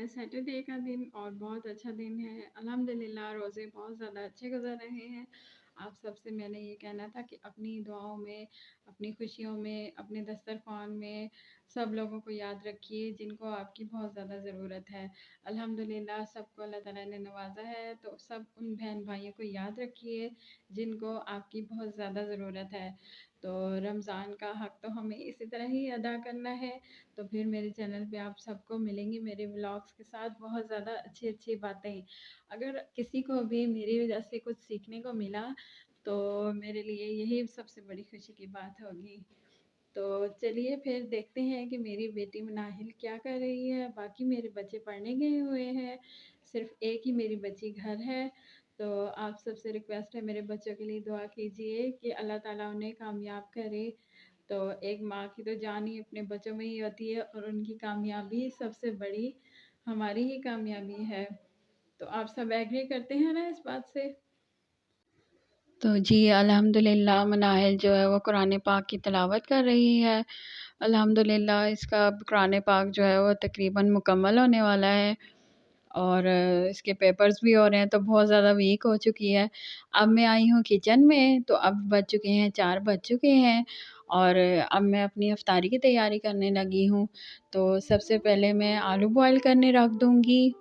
Saturday का दिन और बहुत अच्छा दिन है। अल्हम्दुलिल्लाह रोज़े बहुत ज़्यादा अच्छे गुज़र रहे हैं। आप सबसे मैंने ये कहना था कि अपनी दुआओं में, अपनी खुशियों में, अपने दस्तरख़्वान में सब लोगों को याद रखिए जिनको आपकी बहुत ज़्यादा ज़रूरत है। अल्हम्दुलिल्लाह सबको अल्लाह ताला ने नवाज़ा है, तो सब उन बहन-भाइयों को याद रखिए जिनको आपकी बहुत ज़्यादा ज़रूरत है। तो रमज़ान का हक़ तो हमें इसी तरह ही अदा करना है। तो फिर मेरे चैनल पे आप सबको मिलेंगी मेरे व्लॉग्स के साथ बहुत ज़्यादा अच्छी-अच्छी बातें। अगर किसी को भी मेरी वजह से कुछ सीखने को मिला, तो मेरे लिए यही सबसे बड़ी खुशी की बात होगी। तो चलिए फिर देखते हैं कि मेरी बेटी नाहिल क्या कर रही है। बाकी मेरे बच्चे पढ़ने गए हुए हैं, सिर्फ़ एक ही मेरी बच्ची घर है। तो आप सबसे रिक्वेस्ट है मेरे बच्चों के लिए दुआ कीजिए कि अल्लाह ताला उन्हें कामयाब करे। तो एक माँ की तो जान ही अपने बच्चों में ही होती है और उनकी कामयाबी सबसे बड़ी हमारी ही कामयाबी है। तो आप सब एग्री करते हैं ना इस बात से? तो जी अल्हम्दुलिल्लाह मनाहिल जो है वो कुरान पाक की तिलावत कर रही है। अल्हम्दुलिल्लाह इसका कुरान पाक जो है वो तकरीबन मुकम्मल होने वाला है और इसके पेपर्स भी हो रहे हैं, तो बहुत ज़्यादा वीक हो चुकी है। अब मैं आई हूँ किचन में, तो अब बज चुके हैं 4 बज चुके हैं और अब मैं अपनी इफ्तारी की तैयारी करने लगी हूँ। तो सबसे पहले मैं आलू बॉयल करने रख दूँगी।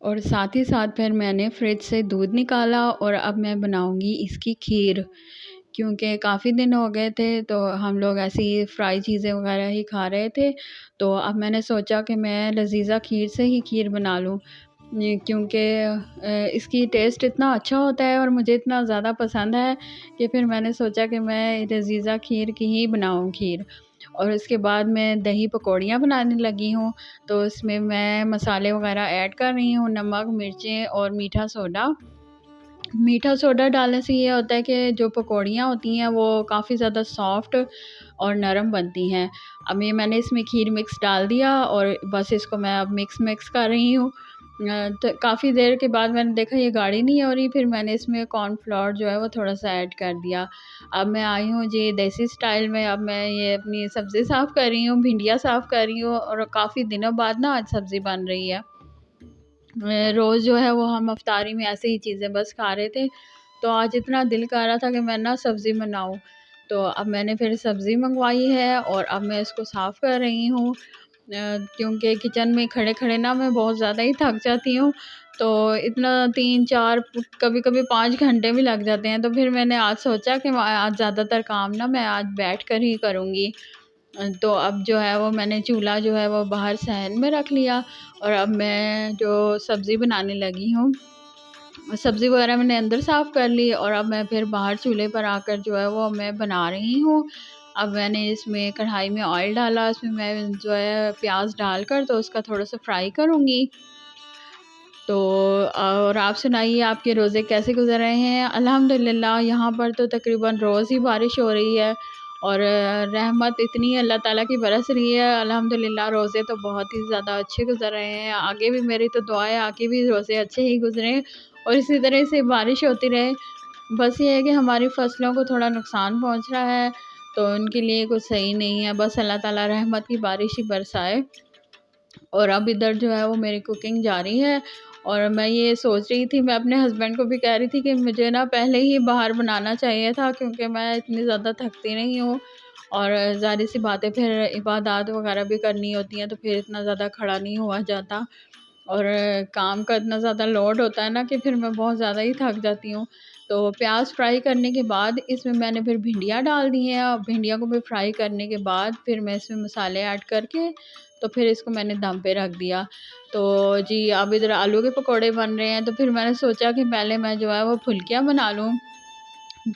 और साथ ही साथ फिर मैंने फ्रिज से दूध निकाला और अब मैं बनाऊँगी इसकी खीर। क्योंकि काफ़ी दिन हो गए थे, तो हम लोग ऐसे ही फ्राई चीज़ें वग़ैरह ही खा रहे थे। तो अब मैंने सोचा कि मैं लज़ीज़ा खीर से ही खीर बना लूँ। क्योंकि इसकी टेस्ट इतना अच्छा होता है और मुझे इतना ज़्यादा पसंद है कि फिर मैंने सोचा कि मैं लज़ीज़ा खीर की ही बनाऊँ खीर। और उसके बाद मैं दही पकौड़ियाँ बनाने लगी हूँ। तो इसमें मैं मसाले वग़ैरह ऐड कर रही हूँ, नमक, मिर्चें और मीठा सोडा। मीठा सोडा डालने से ये होता है कि जो पकौड़ियाँ होती हैं वो काफ़ी ज़्यादा सॉफ्ट और नरम बनती हैं। अब ये मैंने इसमें खीर मिक्स डाल दिया और बस इसको मैं अब मिक्स कर रही हूँ। तो काफ़ी देर के बाद मैंने देखा ये गाढ़ी नहीं हो रही, फिर मैंने इसमें कॉर्नफ्लोर जो है वो थोड़ा-सा ऐड कर दिया। अब मैं आई हूँ जी देसी स्टाइल में, अब मैं ये अपनी सब्ज़ी साफ़ कर रही हूँ, भिंडियाँ साफ़ कर रही हूँ और काफ़ी दिनों बाद ना आज सब्ज़ी बन रही है। रोज़ जो है वो हम इफ्तारी में ऐसे ही चीज़ें बस खा रहे थे, तो आज इतना दिल कर रहा था कि मैं ना सब्ज़ी बनाऊँ। तो अब मैंने फिर सब्ज़ी मँगवाई है और अब मैं इसको साफ़ कर रही हूँ। क्योंकि किचन में खड़े-खड़े ना मैं बहुत ज़्यादा ही थक जाती हूँ, तो इतना 3-4 कभी-कभी 5 घंटे भी लग जाते हैं। तो फिर मैंने आज सोचा कि आज ज़्यादातर काम ना मैं आज बैठकर ही करूँगी। तो अब जो है वो मैंने चूल्हा जो है वो बाहर सहन में रख लिया और अब मैं जो सब्ज़ी बनाने लगी हूँ, सब्ज़ी वग़ैरह मैंने अंदर साफ़ कर ली और अब मैं फिर बाहर चूल्हे पर आकर जो है वो मैं बना रही हूँ। अब मैंने इसमें कढ़ाई में ऑयल डाला, इसमें मैं जो है प्याज़ डालकर तो उसका थोड़ा-सा फ्राई करूँगी। तो और आप सुनाइए आपके रोज़े कैसे गुज़र रहे हैं? अल्हम्दुलिल्लाह यहाँ पर तो तकरीबन रोज़ ही बारिश हो रही है और रहमत इतनी अल्लाह ताला की बरस रही है। अल्हम्दुलिल्लाह रोज़े तो बहुत ही ज़्यादा अच्छे गुज़र रहे हैं। आगे भी मेरी तो दुआ है आगे भी रोज़े अच्छे ही गुज़रें और इसी तरह से बारिश होती रहे। बस ये है कि हमारी फ़सलों को थोड़ा नुकसान पहुँच रहा है, तो उनके लिए कुछ सही नहीं है। बस अल्लाह ताला रहमत की बारिश ही बरसाए। और अब इधर जो है वो मेरी कुकिंग जारी है और मैं ये सोच रही थी, मैं अपने हस्बैंड को भी कह रही थी कि मुझे ना पहले ही बाहर बनाना चाहिए था क्योंकि मैं इतनी ज़्यादा थकती नहीं हूँ और ज़ाहिर-सी बात है फिर इबादत वग़ैरह भी करनी होती हैं, तो फिर इतना ज़्यादा खड़ा नहीं हुआ जाता और काम का इतना ज़्यादा लोड होता है ना कि फिर मैं बहुत ज़्यादा ही थक जाती हूँ। तो प्याज़ फ्राई करने के बाद इसमें मैंने फिर भिंडियाँ डाल दी हैं और भिंडियों को भी फ्राई करने के बाद फिर मैं इसमें मसाले ऐड करके तो फिर इसको मैंने दम पे रख दिया। तो जी अब इधर आलू के पकौड़े बन रहे हैं, तो फिर मैंने सोचा कि पहले मैं जो है वो फुल्कियाँ बना लूँ,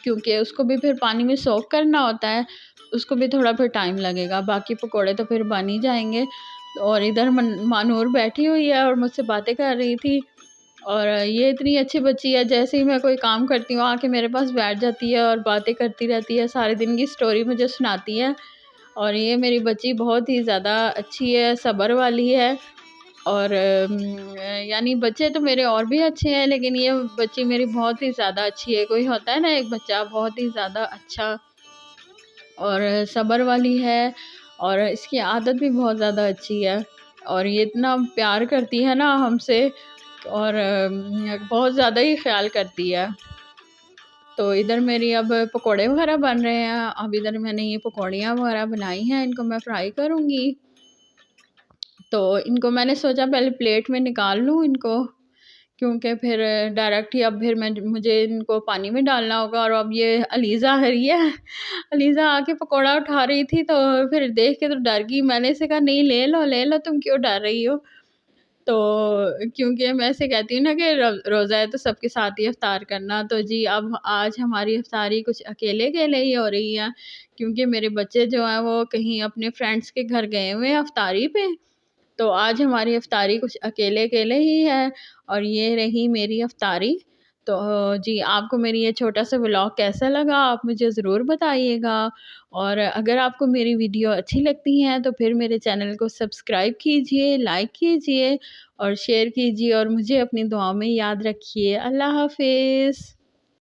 क्योंकि उसको भी फिर पानी में सोक करना होता है, उसको भी थोड़ा फिर टाइम लगेगा, बाकी पकौड़े तो फिर बन ही जाएँगे। और इधर मानूर बैठी हुई है और मुझसे बातें कर रही थी और ये इतनी अच्छी बच्ची है, जैसे ही मैं कोई काम करती हूँ आके मेरे पास बैठ जाती है और बातें करती रहती है, सारे दिन की स्टोरी मुझे सुनाती है। और ये मेरी बच्ची बहुत ही ज़्यादा अच्छी है, सब्र वाली है और यानी बच्चे तो मेरे और भी अच्छे हैं, लेकिन ये बच्ची मेरी बहुत ही ज़्यादा अच्छी है। कोई होता है ना एक बच्चा बहुत ही ज़्यादा अच्छा, اور صبر والی ہے، اور اس کی عادت بھی بہت زیادہ اچھی ہے، اور یہ اتنا پیار کرتی ہے نا ہم سے، اور بہت زیادہ ہی خیال کرتی ہے۔ تو ادھر میری اب پکوڑے وغیرہ بن رہے ہیں، اب ادھر میں نے یہ پکوڑیاں وغیرہ بنائی ہیں، ان کو میں فرائی کروں گی۔ تو ان کو میں نے سوچا پہلے پلیٹ میں نکال لوں ان کو، کیونکہ پھر ڈائریکٹ ہی اب پھر مجھے ان کو پانی میں ڈالنا ہوگا۔ اور اب یہ علیزہ آ رہی ہے، علیزہ آ کے پکوڑا اٹھا رہی تھی، تو پھر دیکھ کے تو ڈر گئی، میں نے اسے کہا نہیں لے لو، تم کیوں ڈر رہی ہو؟ تو کیونکہ میں اسے کہتی ہوں نا کہ روزہ ہے تو سب کے ساتھ ہی افطار کرنا، تو جی اب آج ہماری افطاری کچھ اکیلے اکیلے ہی ہو رہی ہے، کیونکہ میرے بچے جو ہیں وہ کہیں اپنے فرینڈس کے گھر گئے ہوئے ہیں افطاری پہ، تو آج ہماری افطاری کچھ اکیلے اکیلے ہی ہے، اور یہ رہی میری افطاری۔ تو جی آپ کو میری یہ چھوٹا سا ولاگ کیسا لگا آپ مجھے ضرور بتائیے گا، اور اگر آپ کو میری ویڈیو اچھی لگتی ہیں تو پھر میرے چینل کو سبسکرائب کیجئے، لائک کیجئے اور شیئر کیجئے، اور مجھے اپنی دعاؤں میں یاد رکھیے۔ اللہ حافظ۔